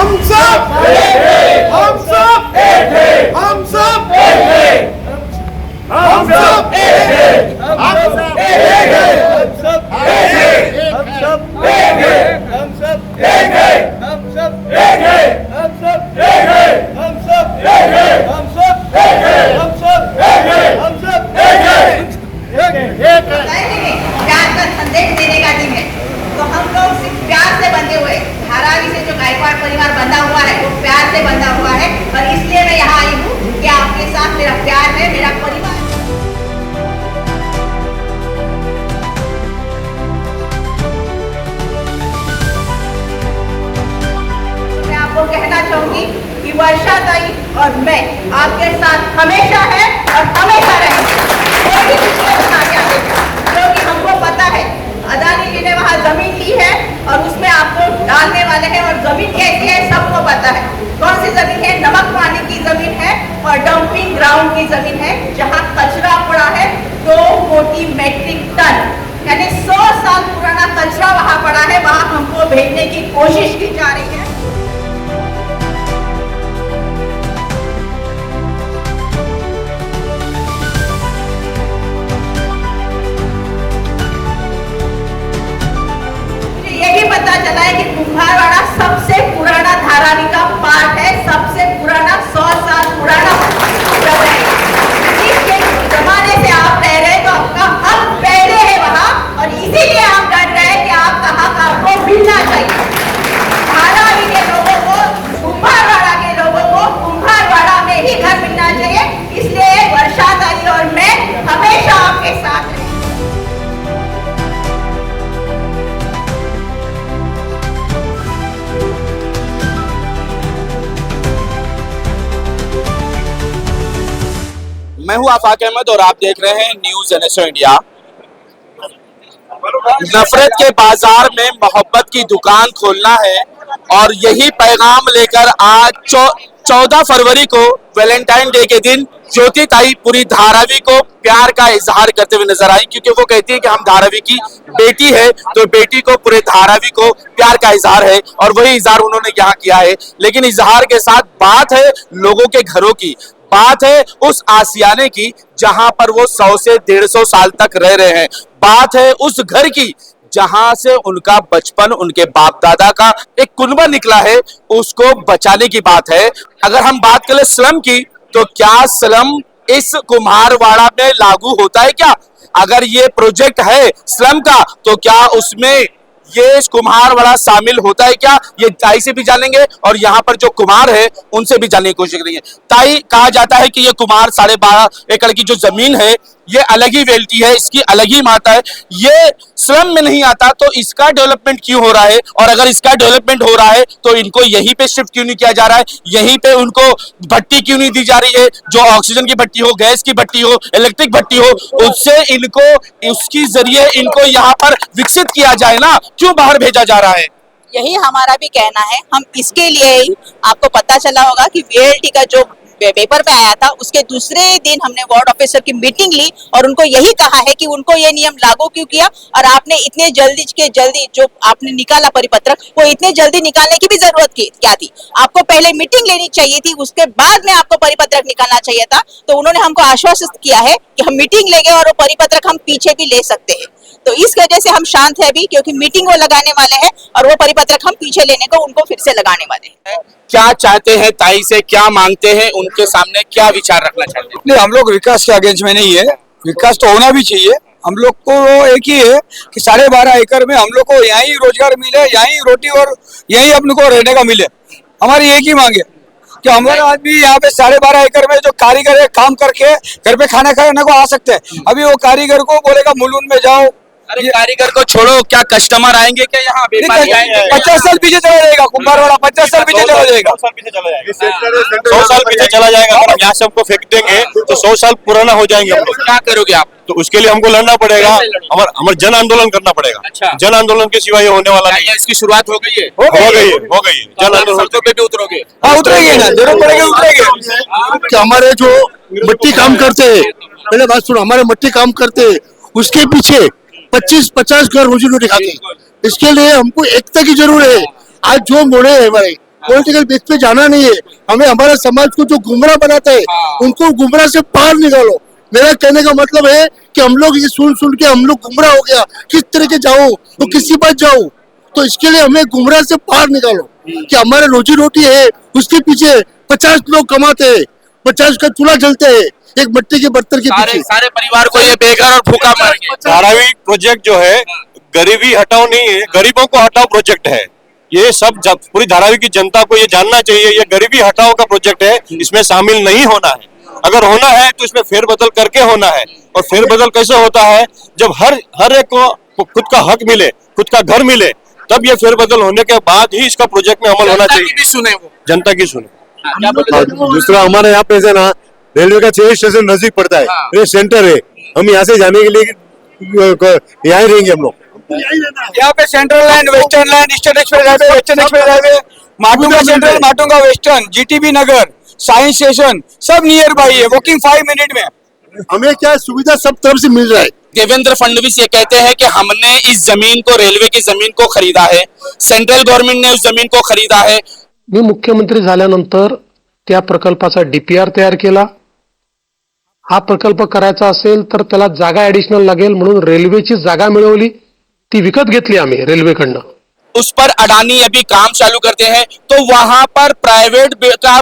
हम सब एक हैं, हम सब एक हैं, हम सब एक हैं, हम सब एक हैं, हम सब एक हैं, हम सब एक हैं, हम सब एक हैं, हम सब एक हैं, हम सब एक हैं, हम सब एक हैं, हम सब एक हैं, हम सब एक हैं, हम सब एक हैं, हम सब एक हैं, एक हैं। प्यार का संदेश देने का दिन है, तो हम लोग सिर्फ प्यार से बंधे हुए, धारावी से जो गायकवाड़ परिवार बंधा हुआ है वो प्यार से बंधा हुआ है, और इसलिए मैं यहाँ आई हूँ कि आपके साथ मेरा प्यार है, मेरा परिवार। मैं आपको कहना चाहूंगी कि वर्षा ताई और मैं आपके साथ हमेशा है और हमेशा रहेंगे, कोई भी पिछले बना के आगे, क्योंकि हमको पता है अदानी जी ने वहाँ जमीन ली है और उसमें आपको डालने वाले हैं, और जमीन कैसी है सबको पता है। कौन सी जमीन है? नमक पानी की जमीन है और डंपिंग ग्राउंड की जमीन है, जहाँ कचरा पड़ा है 2 कोटी मेट्रिक टन, यानी 100 साल पुराना कचरा वहाँ पड़ा है, वहाँ हमको भेजने की कोशिश की जा रही है। पता चला है कि कुम्हारवाड़ा सबसे पुराना धारावी का पार्ट है, सबसे पुराना 100 साल पुराना जगह है। इसके जमाने से आप रह रहे तो आपका हक पहले है वहाँ, और इसीलिए हम डर रहे हैं कि आपका हक आपको मिलना चाहिए। धारावी के लोगों को, कुम्हारवाड़ा के लोगों को कुम्हारवाड़ा में ही घर मिलना चाहिए, इसलिए वर्षा ताई और मैं हमेशा आपके साथ हैं। मैं हूं आफाक अहमद और आप देख रहे हैं न्यूज NSO इंडिया। नफरत के बाजार में मोहब्बत की दुकान खोलना है, और यही पैगाम लेकर आज 14 फरवरी को वैलेंटाइन डे के दिन ज्योति ताई पूरी धारावी को प्यार का इजहार करते हुए नजर आई, क्योंकि वो कहती है कि हम धारावी की बेटी है, तो बेटी को पूरे धारावी को प्यार का इजहार है, और वही इजहार उन्होंने यहाँ किया है। लेकिन इजहार के साथ बात है लोगों के घरों की, बात है उस आसियाने की जहां पर वो 100 से 150 साल तक रह रहे हैं, बात है उस घर की जहां से उनका बचपन, उनके बाप दादा का एक कुनबा निकला है, उसको बचाने की बात है। अगर हम बात करें स्लम की, तो क्या स्लम इस कुम्हारवाड़ा में लागू होता है क्या? अगर ये प्रोजेक्ट है स्लम का, तो क्या उसमें ये कुम्हारवाड़ा शामिल होता है क्या? ये ताई से भी जानेंगे, और यहाँ पर जो कुम्हार है उनसे भी जानने की कोशिश करेंगे। ताई, कहा जाता है कि ये कुम्हार 12.5 एकड़ की जो जमीन है ये अलग ही वेल्टी है, इसकी अलग ही माता है, ये स्लम में नहीं आता, तो इसका डेवलपमेंट क्यों हो रहा है? और अगर इसका डेवलपमेंट हो रहा है तो इनको यहीं पे शिफ्ट क्यों नहीं किया जा रहा है? यहीं पे उनको भट्टी क्यों नहीं दी जा रही है? जो ऑक्सीजन की भट्टी हो, गैस की भट्टी हो, इलेक्ट्रिक भट्टी हो, उससे इनको, उसकी जरिए इनको यहाँ पर विकसित किया जाए ना, क्यों बाहर भेजा जा रहा है? यही हमारा भी कहना है। हम इसके लिए ही, आपको पता चला होगा कि VLT का जो पेपर पे आया था, उसके दूसरे दिन हमने वार्ड ऑफिसर की मीटिंग ली और उनको यही कहा है कि उनको ये नियम लागू क्यों किया, और आपने इतने जल्दी जो आपने निकाला परिपत्रक, वो इतने जल्दी निकालने की भी जरूरत क्या थी? आपको पहले मीटिंग लेनी चाहिए थी, उसके बाद में आपको परिपत्रक निकालना चाहिए था। तो उन्होंने हमको आश्वासित किया है कि हम मीटिंग लेंगे और वो परिपत्रक हम पीछे भी ले सकते हैं। तो इस वजह से हम शांत है भी, क्योंकि मीटिंग वो लगाने वाले हैं और वो परिपत्रक हम पीछे लेने को उनको फिर से लगाने वाले हैं। क्या चाहते हैं ताई से, क्या मांगते हैं, उनके सामने क्या विचार रखना चाहते हैं? नहीं, हम लोग विकास के अगेंस्ट में नहीं है, विकास तो होना भी चाहिए। हम लोग को एक ही है कि 12.5 एकड़ में हम लोग को यहीं रोजगार मिले, यहीं रोटी और यहीं अपने को रहने का मिले। हमारी एक ही मांग है कि हमारा आदमी यहाँ पे 12.5 एकड़ में जो कारीगर है, काम करके घर पे खाना खाने को आ सकते हैं। अभी वो कारीगर को बोलेगा मुलुंड में जाओ, अरे कारीगर को छोड़ो, क्या कस्टमर आएंगे क्या यहाँ? 50 साल पीछे चला जाएगा कुम्हारवाड़ा, 50 साल पीछे चला जाएगा, 100 साल पीछे चला जाएगा। अगर यहाँ से हमको फेंक देंगे तो 100 साल पुराना हो जाएंगे हम लोग। क्या करोगे आप? तो उसके लिए हमको लड़ना पड़ेगा, हमारा जन आंदोलन करना पड़ेगा। अच्छा। जन आंदोलन के सिवा ये होने वाला नहीं। इसकी शुरुआत हो गई है? हो गई। जन आंदोलन पे भी उतरोगे? हाँ उतरेंगे ना, जरूर पड़ेगा उतरेंगे। कि हमारे जो मिट्टी काम करते हैं, पहले बात सुनो, हमारे मिट्टी काम करते हैं, उसके पीछे 25-50 घर रोजी रोटी खाते हैं। इसके लिए हमको एकता की जरूरत है। आज जो मोड़े है हमारे, पॉलिटिकल बेस पे जाना नहीं है। हमें हमारे समाज को जो गुमराह बनाता है उनको गुमराह से बाहर निकालो। मेरा कहने का मतलब है कि हम लोग ये सुन सुन के हम लोग गुमराह हो गया, किस तरह के जाऊं तो किसी पास जाऊं, तो इसके लिए हमें गुमराह से बाहर निकालो कि हमारे रोजी रोटी है उसके पीछे 50 लोग कमाते हैं, 50 का चूल्हा जलते हैं एक मिट्टी के बर्तन के पीछे। सारे परिवार को ये बेघर और भूखा मारेंगे। धारावी प्रोजेक्ट जो है गरीबी हटाओ नहीं है, गरीबों को हटाओ प्रोजेक्ट है। ये सब पूरी धारावी की जनता को ये जानना चाहिए, ये गरीबी हटाओ का प्रोजेक्ट है, इसमें शामिल नहीं होना है। अगर होना है तो इसमें फेरबदल करके होना है। और फेरबदल कैसे होता है, जब हर एक को खुद का हक मिले, खुद का घर मिले, तब ये फेरबदल होने के बाद ही इसका प्रोजेक्ट में अमल होना चाहिए। सुने वो जनता की सुने। दूसरा हमारे यहाँ पे ना रेलवे का 6 स्टेशन नजदीक पड़ता है, ये सेंटर है, हम यहाँ से जाने के लिए यहाँ रहेंगे हम लोग। यहाँ पे central line, western line, eastern express highway, western express highway, Matunga central, Matunga western, GTB Nagar, science station सब नियर बाई है, वॉकिंग 5 मिनट में। हमें क्या सुविधा सब तरफ से मिल रहा है। देवेंद्र फडणवीस ये कहते हैं कि हमने इस जमीन को, रेल्वे की जमीन को खरीदा है, सेंट्रल गवर्नमेंट ने उस जमीन को खरीदा है। मी मुख्यमंत्री झाल्यानंतर त्या प्रकल्पाचा डीपीआर तयार केला। हा प्रकल्प करायचा असेल तर त्याला जागा ऍडिशनल लागेल म्हणून रेल्वेची जागा मिळवली, ती विकत घेतली आम्ही रेल्वेकडनं। उस पर अडानी अभी काम चालू करते हैं, तो वहां पर प्राइवेट का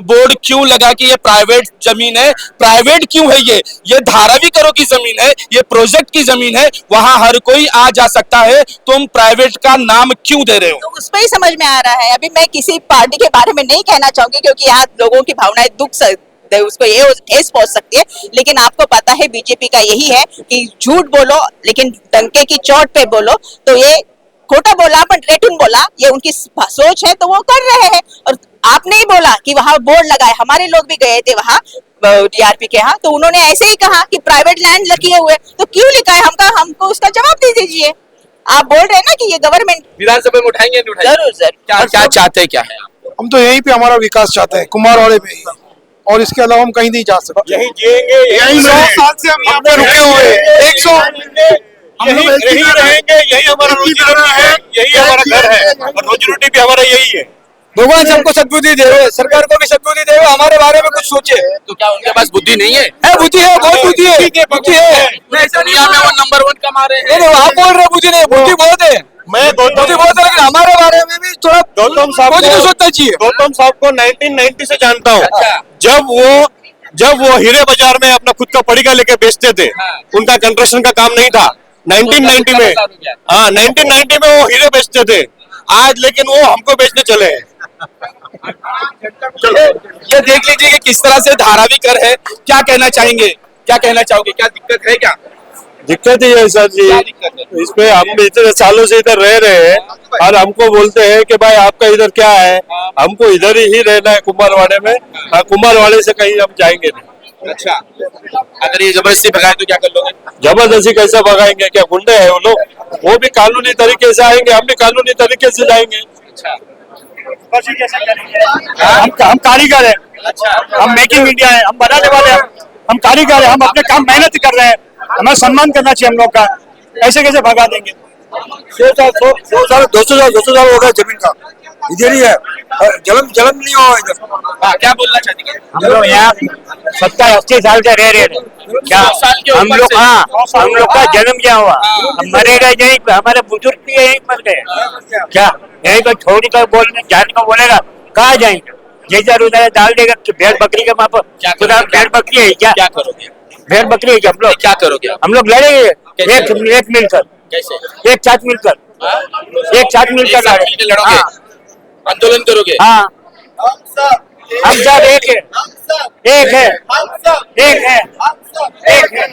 बोर्ड क्यों लगा कि ये प्राइवेट जमीन है? प्राइवेट क्यों है? ये धारावी करो की जमीन है, ये प्रोजेक्ट की जमीन है, वहां हर कोई आ जा सकता है, तुम प्राइवेट का नाम क्यों दे रहे हो? तो उस पर ही समझ में आ रहा है। अभी मैं किसी पार्टी के बारे में नहीं कहना चाहूंगी क्योंकि यहाँ लोगों की भावनाएं उसको ये ठेस पहुंच सकती है, लेकिन आपको पता है बीजेपी का यही है कि झूठ बोलो लेकिन डंके की चोट पे बोलो। तो ये खोटा बोला पर रेटून बोला, ये उनकी सोच है, तो वो कर रहे हैं। और आपने ही बोला कि वहां बोर्ड लगाए, हमारे लोग भी गए थे वहां डीआरपी के यहाँ, तो उन्होंने ऐसे ही कहा कि प्राइवेट लैंड लगे हुए, तो क्यों लिखा है? हमको उसका जवाब दे दीजिए। आप बोल रहे हैं ना कि ये गवर्नमेंट विधानसभा में उठाएंगे? जरूर सर। क्या चाहते हैं? क्या है? हम तो यहीं पे हमारा विकास चाहते हैं, कुमारवाड़े में ही, और इसके अलावा हम कहीं नहीं जा सकते। यही जिएंगे, यही 100 साल से हम यहाँ पे रुके हुए हैं, 100 यही रहेंगे, यही हमारा रोजी रोटी है, यही हमारा घर है, और रोजी रोटी भी हमारा यही है। भगवान सबको सद्बुद्धि दे, सरकार को भी सद्बुद्धि दे, हमारे बारे में कुछ सोचे। तो क्या उनके पास बुद्धि नहीं है? बुद्धि है, बहुत बुद्धि है, बुद्धि है। दुनिया में वो नंबर 1 कमा रहे हैं। नहीं, आप बोल रहे बुद्धि नहीं, बुद्धि बहुत है, मैं बुद्धि बहुत है, लेकिन हमारे बारे में भी थोड़ा गौतम साहब पॉजिटिव सोचना चाहिए। गौतम साहब को 1990 से जानता हूँ। अच्छा। जब वो हीरे बाजार में अपना खुद का पड़ीका लेके बेचते थे, उनका कंस्ट्रक्शन का काम नहीं था। 1990 में, हाँ 1990 में वो हीरे बेचते थे। आज लेकिन वो हमको बेचने चले हैं। ये देख लीजिए कि किस तरह से धारावी कर है। क्या कहना चाहेंगे? क्या कहना चाहोगे? क्या दिक्कत है? क्या दिक्कत ही है सर जी, इसमें हम इतने सालों से इधर रह रहे हैं और हमको बोलते हैं कि भाई आपका इधर क्या है, हमको इधर ही रहना है कुमारवाड़े में, कुमारवाड़े से कहीं हम जाएंगे नहीं। अच्छा, अगर ये जबरदस्ती भगाए तो क्या कर लोगे? जबरदस्ती कैसे भगाएंगे? क्या गुंडे हैं वो लोग? वो भी कानूनी तरीके से आएंगे, हम भी कानूनी तरीके से जाएंगे। हम कारीगर है, हम मेकिंग इंडिया है, हम बनाने वाले हैं, हम कारीगर है, हम अपने काम मेहनत कर रहे हैं, हमें सम्मान करना चाहिए हम लोग का। ऐसे कैसे भगा देंगे? 100 साल 200 साल हो गया जमीन का, इधर ही है, जलम नहीं हुआ इधर। क्या बोलना चाहेंगे? हम लोग यहाँ 70-80 साल से रह रहे हैं, क्या 100 साल के हम ऊपर लोग, से? हाँ हम लोग का जन्म क्या हुआ, हम मरेगा यहीं पे, हमारे बुजुर्ग भी यहीं मर गए, क्या यहीं पर छोड़ कर बोलने जाने को बोलेगा? कहाँ जाएंगे? जैसा उधर डाल देगा भेड़ बकरी के माप, भेड़ बकरी है क्या? क्या करोगे? भेड़ बकरी है क्या? हम लोग क्या करोगे? हम लोग लड़ेंगे एक मिलकर, कैसे? एक साथ मिलकर लड़ोगे? हाँ। आंदोलन करोगे? हाँ हम सब एक है, एक है, एक है, एक है।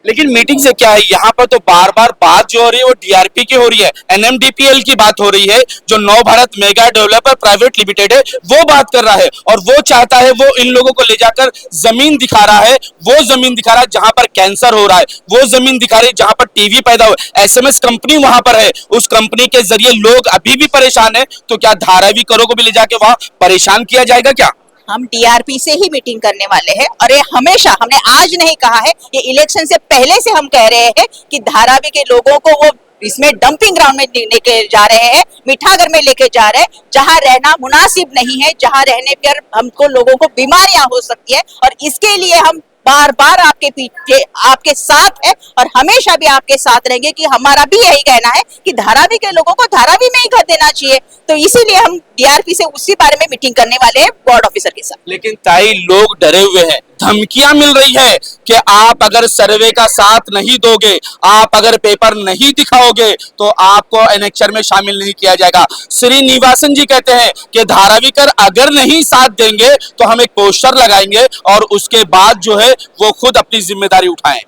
लेकिन मीटिंग से क्या है? यहाँ पर तो बार बार बात जो हो रही है वो डीआरपी की हो रही है, एनएमडीपीएल की बात हो रही है, जो नव Bharat mega developer private limited है वो बात कर रहा है, और वो चाहता है, वो इन लोगों को ले जाकर जमीन दिखा रहा है, वो जमीन दिखा रहा है जहां पर कैंसर हो रहा है, वो जमीन दिखा रही है जहां पर टीवी पैदा हो। एसएमएस कंपनी वहां पर है, उस कंपनी के जरिए लोग अभी भी परेशान है, तो क्या धारावी करो को भी ले जाके वहां परेशान किया जाएगा क्या? हम डीआरपी से ही मीटिंग करने वाले हैं, और ये हमेशा, हमने आज नहीं कहा है, ये इलेक्शन से पहले से हम कह रहे हैं कि धारावी के लोगों को वो इसमें डंपिंग ग्राउंड में लेके जा रहे हैं, मिठागर में लेके जा रहे हैं, जहां रहना मुनासिब नहीं है, जहां रहने पर हमको लोगों को बीमारियां हो सकती है। और इसके लिए हम बार बार आपके पीछे आपके साथ है और हमेशा भी आपके साथ रहेंगे कि हमारा भी यही कहना है कि धारावी के लोगों को धारावी में ही घर देना चाहिए। तो इसीलिए हम डीआरपी से उसी बारे में मीटिंग करने वाले हैं वार्ड ऑफिसर के साथ। लेकिन ताई लोग डरे हुए हैं, धमकियां मिल रही है कि आप अगर सर्वे का साथ नहीं दोगे, आप अगर पेपर नहीं दिखाओगे तो आपको एनेक्चर में शामिल नहीं किया जाएगा। श्रीनिवासन जी कहते हैं कि धारावीकर अगर नहीं साथ देंगे तो हम एक पोस्टर लगाएंगे और उसके बाद जो है वो खुद अपनी जिम्मेदारी उठाएं।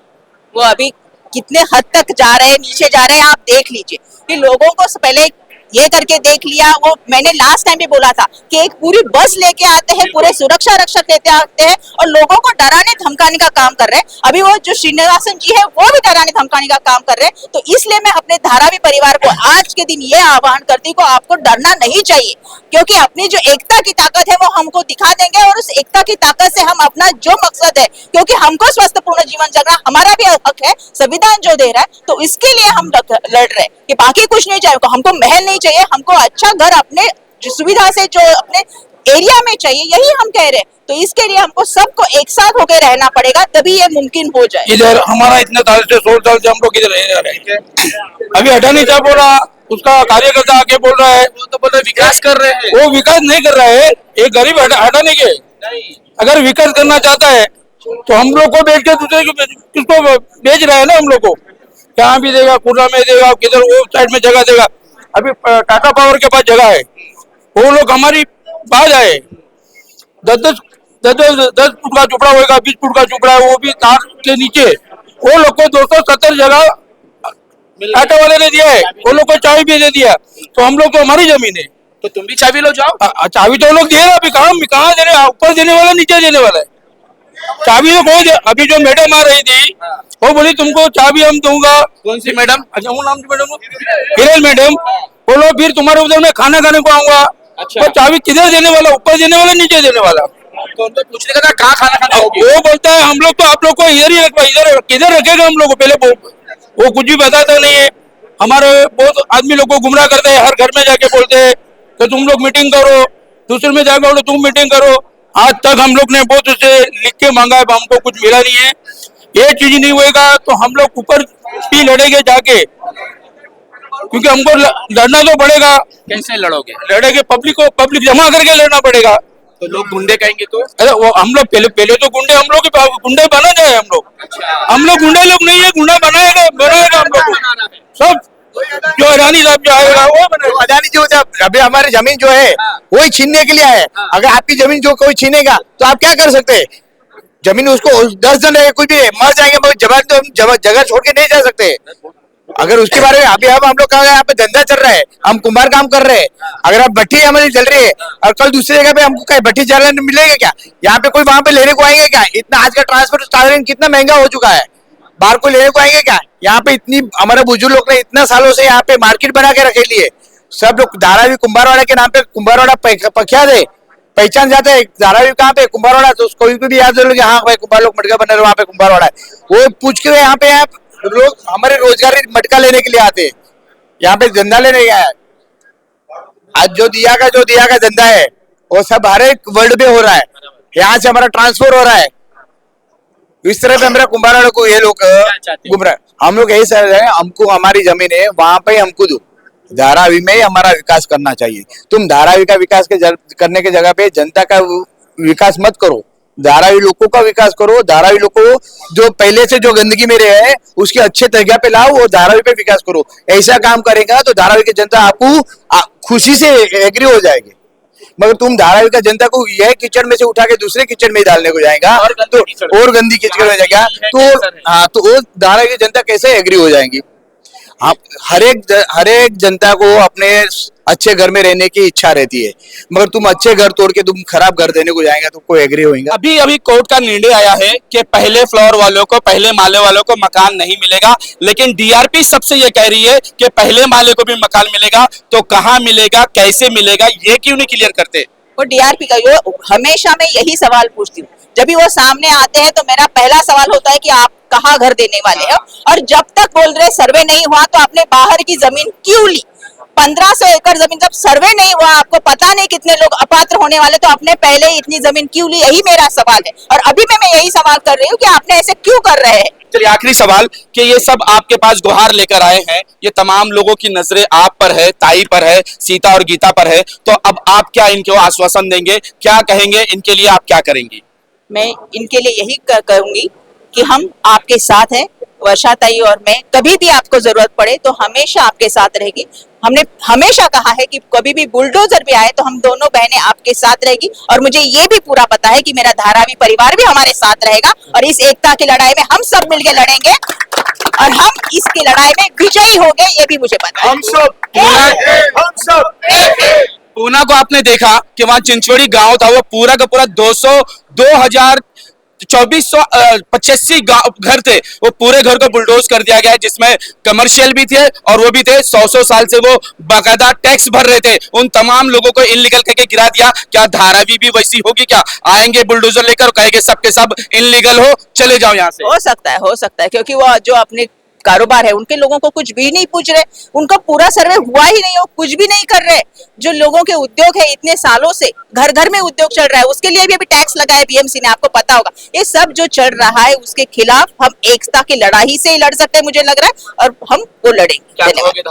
वो अभी कितने हद तक जा रहे हैं, नीचे जा रहे हैं, आप देख लीजिए कि लोगों को पहले ये करके देख लिया। वो मैंने लास्ट टाइम भी बोला था कि एक पूरी बस लेके आते हैं, पूरे सुरक्षा रक्षक लेते आते हैं और लोगों को डराने धमकाने का काम कर रहे हैं। अभी वो जो श्रीनिवासन जी है वो भी डराने धमकाने का काम कर रहे हैं। तो इसलिए मैं अपने धारावी परिवार को आज के दिन ये आह्वान करती हूँ कि आपको डरना नहीं चाहिए, क्योंकि अपनी जो एकता की ताकत है वो हमको दिखा देंगे और उस एकता की ताकत से हम अपना जो मकसद है, क्योंकि हमको स्वस्थपूर्ण जीवन जीना हमारा भी हक है, संविधान जो दे रहा है, तो इसके लिए हम लड़ रहे हैं कि बाकी कुछ नहीं चाहिए। हमको महल नहीं चाहिए, हमको अच्छा घर अपने सुविधा से जो अपने एरिया में चाहिए, यही हम कह रहे हैं। तो इसके लिए हमको सबको एक साथ होकर रहना पड़ेगा, तभी ये मुमकिन हो जाए। इधर हमारा इतने साल से 16 साल से हम लोग इधर रह रहे हैं। अभी अडानी साहब बोला, उसका कार्यकर्ता आके बोल रहा है, वो तो बोल रहे विकास कर रहे हैं। वो विकास नहीं कर रहा है, एक गरीब अडानी के अगर विकास करना चाहता है तो हम लोग को बेच के दूसरे किसको बेच रहा है ना। हम लोग को कहाँ भी देगा, कुर्रा में देगा, किधर वो साइड में जगह देगा। अभी टाटा पावर के पास जगह है, वो लोग हमारी बाज आए, 10 फुट का चुपड़ा होगा, 20 फुट का चुपड़ा है, वो भी तार के नीचे। वो लोग को 270 जगह टाटा वाले ने दिया है, वो लोग को चाबी भी दे दिया। तो हम लोग तो हमारी जमीन है, तो तुम भी चाबी लो जाओ। चाबी तो लोग दे रहे, अभी कहाँ दे रहे, ऊपर देने वाला नीचे देने वाला है। चाबी तो कोई अभी जो मैडम आ रही थी वो बोली तुमको चाबी हम दूंगा। कौन सी मैडम? अच्छा वो नाम मैडम हिरेल मैडम, बोलो फिर तुम्हारे उधर में खाना खाने को आऊंगा। अच्छा। तो चाबी किधर देने वाला, ऊपर देने वाला नीचे देने वाला? तो पूछने का था कहाँ खाना खाना होगी। वो बोलता है हम लोग तो आप लोग को इधर ही रखवा, इधर किधर रखेगा हम लोग को। पहले वो कुछ भी बताता नहीं है। हमारे बहुत आदमी लोग को गुमराह करते हैं, हर घर में जाके बोलते हैं कि तुम लोग मीटिंग करो, दूसरे में जाके बोलो तुम मीटिंग करो। आज तक हम लोग ने बहुत उसे लिख के मांगा है, हमको कुछ मिला नहीं है। ये चीज नहीं होएगा तो हम लोग ऊपर भी लड़ेंगे जाके, क्योंकि हमको लड़ना तो पड़ेगा। कैसे लड़ोगे? लड़ेंगे, पब्लिक जमा करके लड़ना पड़ेगा। तो लोग गुंडे कहेंगे तो? अरे वो हम लोग पहले तो गुंडे, हम लोग गुंडे बना जाए। हम लोग गुंडे लोग नहीं है, गुंडा बनाएगा हम लोग सब। जो अडानी साहब जो आएगा वो बनेगा। अडानी जो अभी हमारी जमीन जो है वही छीनने के लिए है। अगर आपकी जमीन जो कोई छीनेगा तो आप क्या कर सकते हैं? जमीन उसको 10 जन है, कोई भी मर जाएंगे मगर जगह छोड़ के नहीं जा सकते। अगर उसके बारे में अभी हम लोग यहाँ पे धंधा चल रहा है, हम कुम्हार काम कर रहे हैं। अगर आप भट्टी हमारी चल रही है और कल दूसरी जगह पे हमको कहीं भट्टी चलने मिलेगा क्या? यहाँ पे कोई वहां पे लेने को आएंगे क्या? इतना आज का ट्रांसपोर्ट कितना महंगा हो चुका है, बाहर को लेने को आएंगे क्या? यहाँ पे इतनी हमारे बुजुर्ग लोग ने इतना सालों से यहाँ पे मार्केट बना के रखे लिए। सब लोग धारावी कुम्हारवाड़ा के नाम पे कुम्हारवाड़ा प्रख्यात है, पहचान जाते हैं। धारावी कहाँ पे? कुम्हारवाड़ा। तो कोई भी याद रहे हाँ भाई कुम्हार लोग मटका बना रहे वहाँ पे कुम्हारवाड़ा है। वो पूछ के यहाँ पे लोग हमारे रोजगार मटका लेने के लिए आते हैं, यहाँ पे धंधा लेने गया है। आज जो दिया का धंधा है वो सब हर एक वर्ल्ड में हो रहा है। यहाँ से हमारा ट्रांसफर हो रहा है। इस तरह पे हमारा कुम्हारवाड़ा को ये लोग गुमराह। हम लोग यही सर है, हमको हमारी जमीन है वहां पे हमको दो। धारावी में ही हमारा विकास करना चाहिए। तुम धारावी का विकास करने के जगह पे जनता का विकास मत करो, धारावी लोगों का विकास करो। धारावी लोगों को जो पहले से जो गंदगी में रहे हैं उसके अच्छे जगह पे लाओ, वो धारावी पे विकास करो। ऐसा काम करेगा तो धारावी की जनता आपको खुशी से एग्री हो जाएगी। मगर तुम धारावी का जनता को यह कीचड़ में से उठा के दूसरे कीचड़ में डालने को जाएगा तो और गंदी कीचड़ में जाएगा तो वो धारावी की जनता कैसे एग्री हो जाएंगी? आप हर एक जनता को अपने अच्छे घर में रहने की इच्छा रहती है, मगर तुम अच्छे घर तोड़ के तुम खराब घर देने को जाएंगे तो कोई एग्री होगा? अभी कोर्ट का निर्णय आया है कि पहले फ्लोर वालों को, पहले माले वालों को मकान नहीं मिलेगा, लेकिन डीआरपी सबसे ये कह रही है कि पहले माले को भी मकान मिलेगा। तो कहाँ मिलेगा, कैसे मिलेगा, ये क्यों नहीं क्लियर करते? वो डीआरपी का हमेशा मैं यही सवाल पूछती हूँ, जब भी वो सामने आते हैं तो मेरा पहला सवाल होता है कि आप कहाँ घर देने वाले हो, और जब तक बोल रहे सर्वे नहीं हुआ तो आपने बाहर की जमीन क्यों ली? 1500 एकड़ जमीन जब सर्वे नहीं हुआ, आपको पता नहीं कितने लोग अपात्र होने वाले, तो आपने पहले ही इतनी जमीन क्यों ली? यही मेरा सवाल है। और अभी मैं यही सवाल कर रही हूँ कि आपने ऐसे क्यों कर रहे हैं? चलिए आखिरी सवाल कि ये सब आपके पास गुहार लेकर आए हैं, ये तमाम लोगों की नजरें आप पर है, ताई पर है, सीता और गीता पर है, तो अब आप क्या इनको आश्वासन देंगे, क्या कहेंगे, इनके लिए आप क्या करेंगी? मैं इनके लिए यही कहूंगी कि हम आपके साथ हैं, वर्षा ताई और मैं, कभी भी आपको जरूरत पड़े तो हमेशा आपके साथ रहेगी। हमने हमेशा कहा है कि कभी भी बुलडोजर भी आए तो हम दोनों बहनें आपके साथ रहेगी, और मुझे ये भी पूरा पता है कि मेरा धारावी परिवार भी हमारे साथ रहेगा, और इस एकता की लड़ाई में हम सब मिलकर लड़ेंगे और हम इसकी लड़ाई में विजयी होंगे, ये भी मुझे पता है। हम सब पूना को आपने देखा कि वहां चिंचवड़ी गांव था, वो पूरा का पूरा 2485 घर थे, वो पूरे घर को बुलडोज कर दिया गया है, जिसमें कमर्शियल भी थे और वो भी थे 100 साल से वो बाकायदा टैक्स भर रहे थे, उन तमाम लोगों को इनलीगल करके गिरा दिया। क्या धारावी भी वैसी होगी? क्या आएंगे बुलडोजर लेकर, कहेंगे सबके सब इनलीगल हो, चले जाओ यहाँ से? हो सकता है, क्योंकि वो जो अपने कारोबार है उनके लोगों को कुछ भी नहीं पूछ रहे, उनका पूरा सर्वे हुआ ही नहीं, हो कुछ भी नहीं कर रहे। जो लोगों के उद्योग है इतने सालों से घर घर में उद्योग चल रहा है, उसके लिए भी अभी टैक्स लगा है बीएमसी ने, आपको पता होगा। ये सब जो चल रहा है उसके खिलाफ हम एकता की लड़ाई से ही लड़ सकते हैं, मुझे लग रहा है, और हम वो लड़ेंगे। क्या कहोगे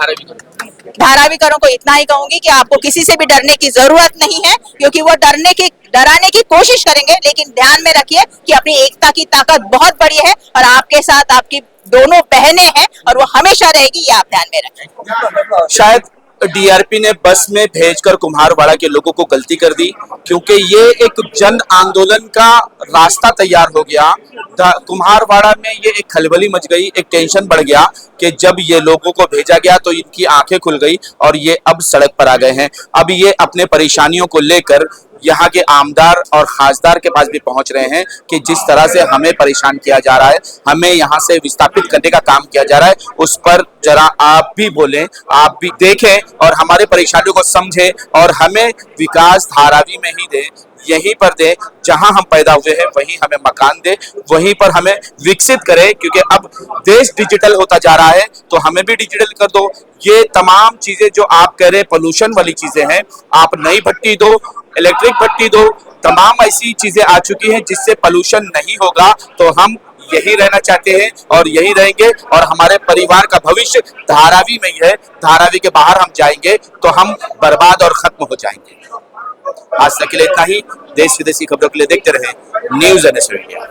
धाराविकरों को इतना ही कहूंगी कि आपको किसी से भी डरने की जरूरत नहीं है, क्योंकि वो डराने की कोशिश करेंगे, लेकिन ध्यान में रखिए कि अपनी एकता की ताकत बहुत बड़ी है और आपके साथ आपकी दोनों बहनें हैं और वो हमेशा रहेगी, ये आप ध्यान में रखें। शायद डीआरपी ने बस में भेजकर कुम्हारवाड़ा के लोगों को गलती कर दी, क्योंकि ये एक जन आंदोलन का रास्ता तैयार हो गया। कुम्हारवाड़ा में ये एक खलबली मच गई, एक टेंशन बढ़ गया कि जब ये लोगों को भेजा गया तो इनकी आंखें खुल गई और ये अब सड़क पर आ गए हैं। अब ये अपने परेशानियों को लेकर यहाँ के आमदार और खासदार के पास भी पहुंच रहे हैं कि जिस तरह से हमें परेशान किया जा रहा है, हमें यहाँ से विस्थापित करने का काम किया जा रहा है, उस पर जरा आप भी बोलें, आप भी देखें और हमारे परेशानियों को समझें और हमें विकास धारावी में ही दें, यहीं पर दे जहां हम पैदा हुए हैं, वहीं हमें मकान दे, वहीं पर हमें विकसित करें, क्योंकि अब देश डिजिटल होता जा रहा है तो हमें भी डिजिटल कर दो। ये तमाम चीजें जो आप कह रहे हैं पोल्यूशन वाली चीजें हैं, आप नई भट्टी दो, इलेक्ट्रिक भट्टी दो, तमाम ऐसी चीजें आ चुकी हैं जिससे पोल्यूशन नहीं होगा। तो हम यही रहना चाहते हैं और यही रहेंगे और हमारे परिवार का भविष्य धारावी में ही है। धारावी के बाहर हम जाएंगे तो हम बर्बाद और खत्म हो जाएंगे। आज तक के लिए इतना ही। देश विदेशी खबरों के लिए देखते रहे न्यूज़ NS इंडिया।